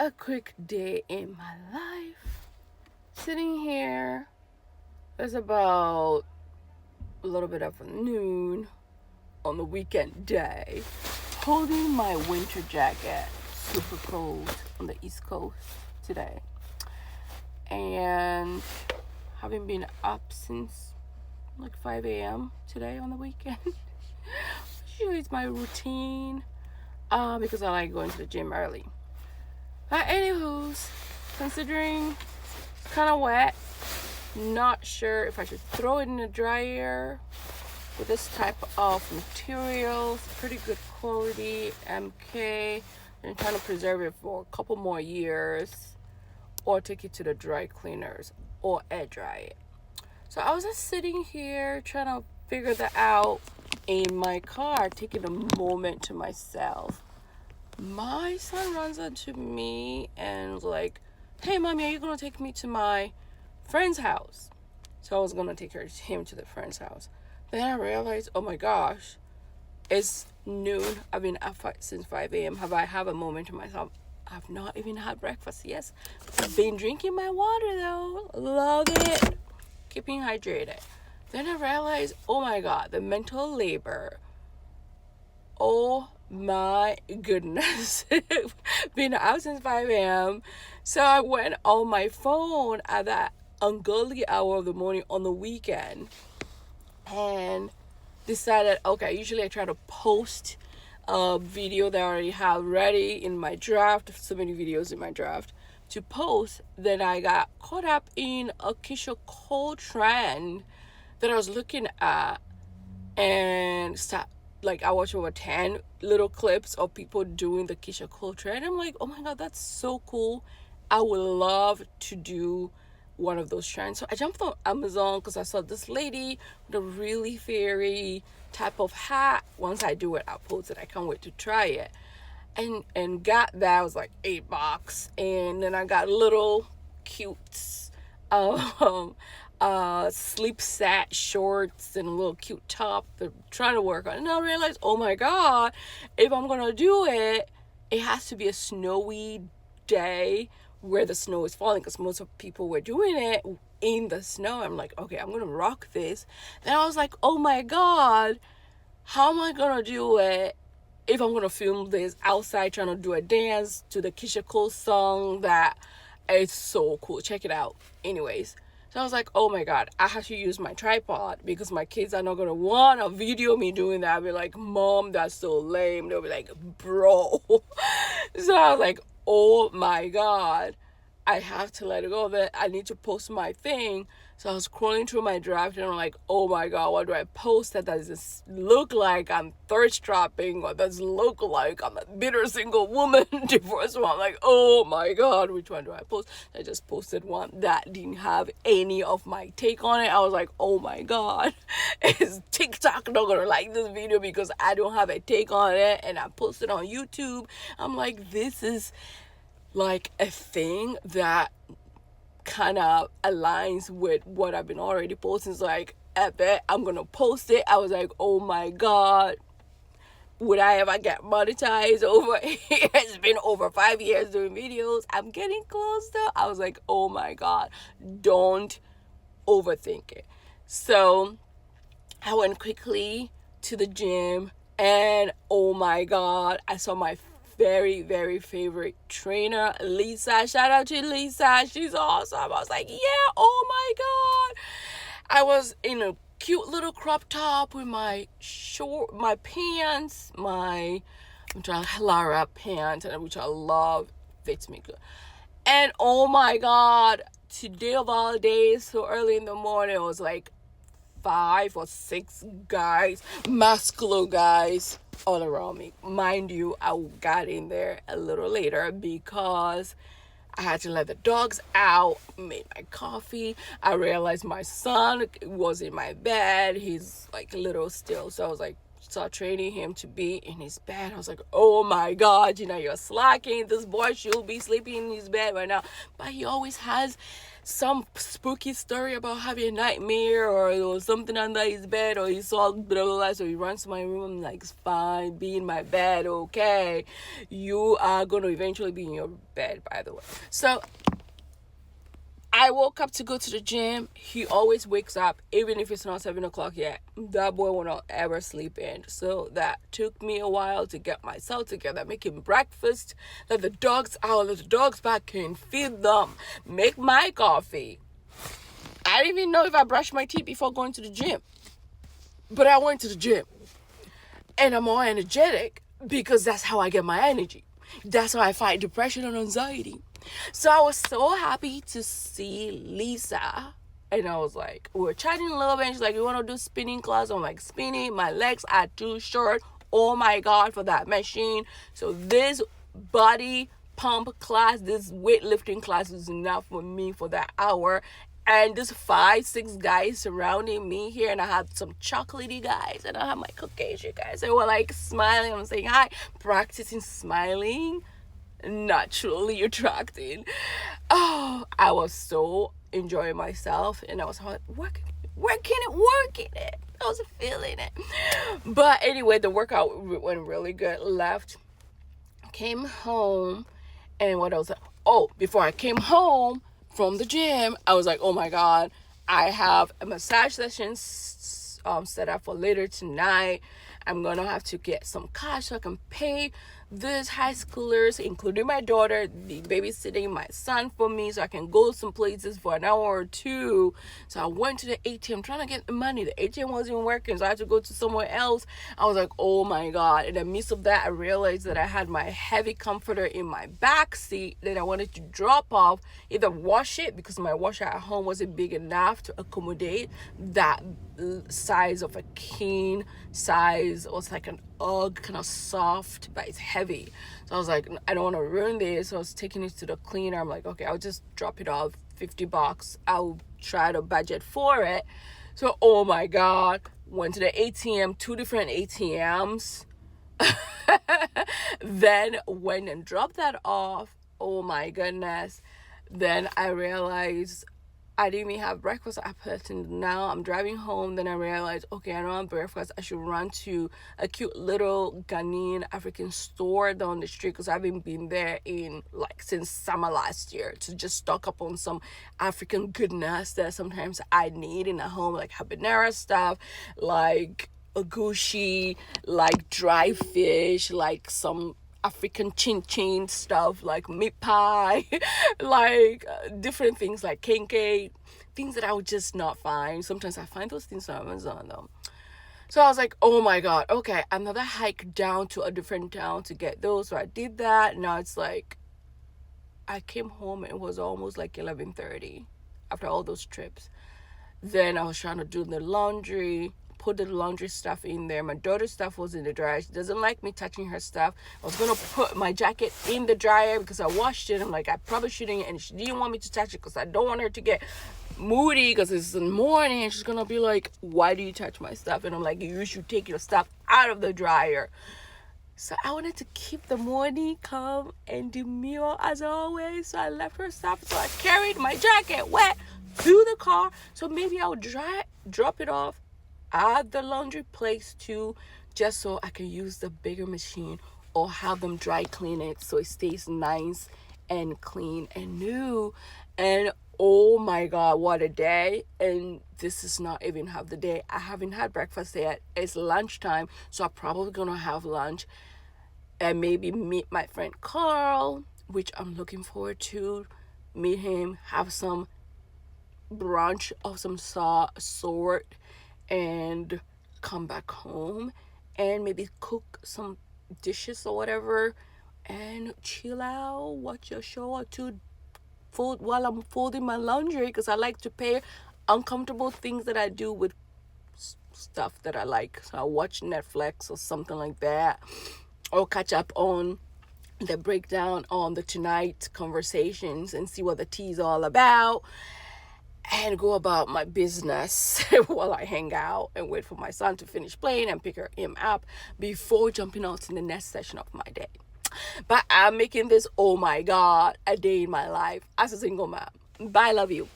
a quick day in my life. Sitting here, it's about a little bit after noon on the weekend day, holding my winter jacket. Super cold on the East Coast today. And having been up since like 5 a.m. today on the weekend. Usually it's my routine because I like going to the gym early. But anywho's, considering kind of wet, not sure if I should throw it in the dryer with this type of materials, pretty good quality, MK, and trying to preserve it for a couple more years, or take it to the dry cleaners or air dry it. So I was just sitting here trying to figure that out in my car, taking a moment to myself. My son runs into me and was like, "Hey, mommy, are you going to take me to my friend's house?" So I was going to take him to the friend's house. Then I realized, oh my gosh, it's noon. I've been up since 5 a.m. I have a moment to myself? I've not even had breakfast. Yes, I've been drinking my water though. Love it. Keeping hydrated. Then I realized, oh my God, the mental labor. Oh my goodness. Been out since 5 a.m. So I went on my phone at that ungodly hour of the morning on the weekend and decided, okay, usually I try to post a video that I already have ready in my draft, so many videos in my draft to post. Then I got caught up in a Keisha Cole trend that I was looking at and I watched over 10 little clips of people doing the Keisha Cole trend. I'm like, oh my God, that's so cool. I would love to do one of those trends. So I jumped on Amazon because I saw this lady with a really fairy type of hat. Once I do it, I'll post it. I can't wait to try it. And got that. It was like $8. And then I got little cute sleep set shorts and a little cute top that I'm trying to work on. And I realized, oh my God, if I'm gonna do it, it has to be a snowy day where the snow is falling, because most of people were doing it in the snow. I'm like, okay, I'm gonna rock this. Then I was like, oh my God, how am I gonna do it if I'm gonna film this outside trying to do a dance to the Keisha Cole song that is so cool? Check it out. Anyways, so I was like, oh my God, I have to use my tripod because my kids are not gonna want to video me doing that. I'll be like, Mom, that's so lame. They'll be like, bro. So I was like, oh my God, I have to let it go. That I need to post my thing. So I was scrolling through my draft and I'm like, oh my God, what do I post that doesn't look like I'm thirst trapping or doesn't look like I'm a bitter single woman divorced one? I'm like, oh my God, which one do I post? I just posted one that didn't have any of my take on it. I was like, oh my God, is TikTok not gonna like this video because I don't have a take on it? And I posted on YouTube. I'm like, this is like a thing that kind of aligns with what I've been already posting. So like, I bet I'm gonna post it. I was like, oh my God, would I ever get monetized over it? It's been over 5 years doing videos. I'm getting close though. I was like, oh my God, don't overthink it. So I went quickly to the gym and oh my God, I saw my very, very favorite trainer, Lisa. Shout out to Lisa. She's awesome. I was like, yeah, oh my God. I was in a cute little crop top with my pants, my Lara pants, which I love. Fits me good. And oh my God, today of all days, so early in the morning, it was like 5 or 6 guys, muscular guys, all around me. Mind you, I got in there a little later because I had to let the dogs out, made my coffee. I realized my son was in my bed. He's like a little still. So I was like, start training him to be in his bed. I was like, oh my God, you're slacking. This boy should be sleeping in his bed right now. But he always has some spooky story about having a nightmare or something under his bed, or he saw blah, blah, blah, so he runs to my room. I'm like, it's fine, be in my bed, okay? You are going to eventually be in your bed, by the way. So I woke up to go to the gym. He always wakes up, even if it's not 7 o'clock yet. That boy will not ever sleep in. So that took me a while to get myself together, making breakfast, let the dogs out, let the dogs back in, feed them, make my coffee. I didn't even know if I brushed my teeth before going to the gym. But I went to the gym. And I'm more energetic because that's how I get my energy. That's how I fight depression and anxiety. So I was so happy to see Lisa. And I was like, we were chatting a little bit. And she's like, you want to do spinning class? I'm like, spinning? My legs are too short. Oh my God, for that machine. So this body pump class, this weightlifting class is enough for me for that hour. And there's 5-6 guys surrounding me here, and I had some chocolatey guys, and I had my Caucasian guys. They were like smiling. I'm saying hi, practicing smiling, naturally attracting. Oh, I was so enjoying myself, and I was working it. I was feeling it. But anyway, the workout went really good. Left, came home, and what else? Oh, before I came home from the gym, I was like, oh my God, I have a massage session set up for later tonight. I'm gonna have to get some cash so I can pay these high schoolers, including my daughter, the babysitting my son for me, so I can go some places for an hour or two. So I went to the ATM trying to get the money. The ATM wasn't working, so I had to go to somewhere else. I was like, oh my God. In the midst of that, I realized that I had my heavy comforter in my back seat that I wanted to drop off, either wash it, because my washer at home wasn't big enough to accommodate that size of a king size. It was like an UGG, kind of soft, but it's heavy. So I was like, I don't want to ruin this. So I was taking it to the cleaner. I'm like, okay, I'll just drop it off, $50. I'll try to budget for it. So, oh my God, went to the ATM, 2 different ATMs. Then went and dropped that off. Oh my goodness. Then I realized I didn't even have breakfast. Now I'm driving home. Then I realized, okay, I don't have breakfast. I should run to a cute little Ghanaian African store down the street, because I haven't been there since summer last year, to just stock up on some African goodness that sometimes I need in a home, like habanero stuff, like agushi, like dry fish, like some African chin stuff, like meat pie, like different things like kenke, things that I would just not find. Sometimes I find those things on Amazon though. So I was like, oh my God, okay, another hike down to a different town to get those. So I did that. Now it's like, I came home and it was almost like 11:30 after all those trips. Then I was trying to do the laundry, put the laundry stuff in there. My daughter's stuff was in the dryer. She doesn't like me touching her stuff. I was gonna put my jacket in the dryer because I washed it. I'm like, I probably shouldn't, and she didn't want me to touch it because I don't want her to get moody because it's in the morning and she's gonna be like, why do you touch my stuff? And I'm like, you should take your stuff out of the dryer. So I wanted to keep the morning calm and demure as always. So I left her stuff. So I carried my jacket wet to the car. So maybe I would drop it off at the laundry place too, just so I can use the bigger machine, or have them dry clean it so it stays nice and clean and new. And oh my God, what a day. And this is not even half the day. I haven't had breakfast yet. It's lunchtime, so I'm probably gonna have lunch and maybe meet my friend Carl, which I'm looking forward to. Meet him, have some brunch of some sort, and come back home and maybe cook some dishes or whatever and chill out, watch a show or two while I'm folding my laundry, because I like to pair uncomfortable things that I do with stuff that I like. So I watch Netflix or something like that, or catch up on the breakdown on the Tonight conversations and see what the tea is all about, and go about my business while I hang out and wait for my son to finish playing and pick him up before jumping out in the next session of my day. But I'm making this, oh my God, a day in my life as a single mom. Bye, love you.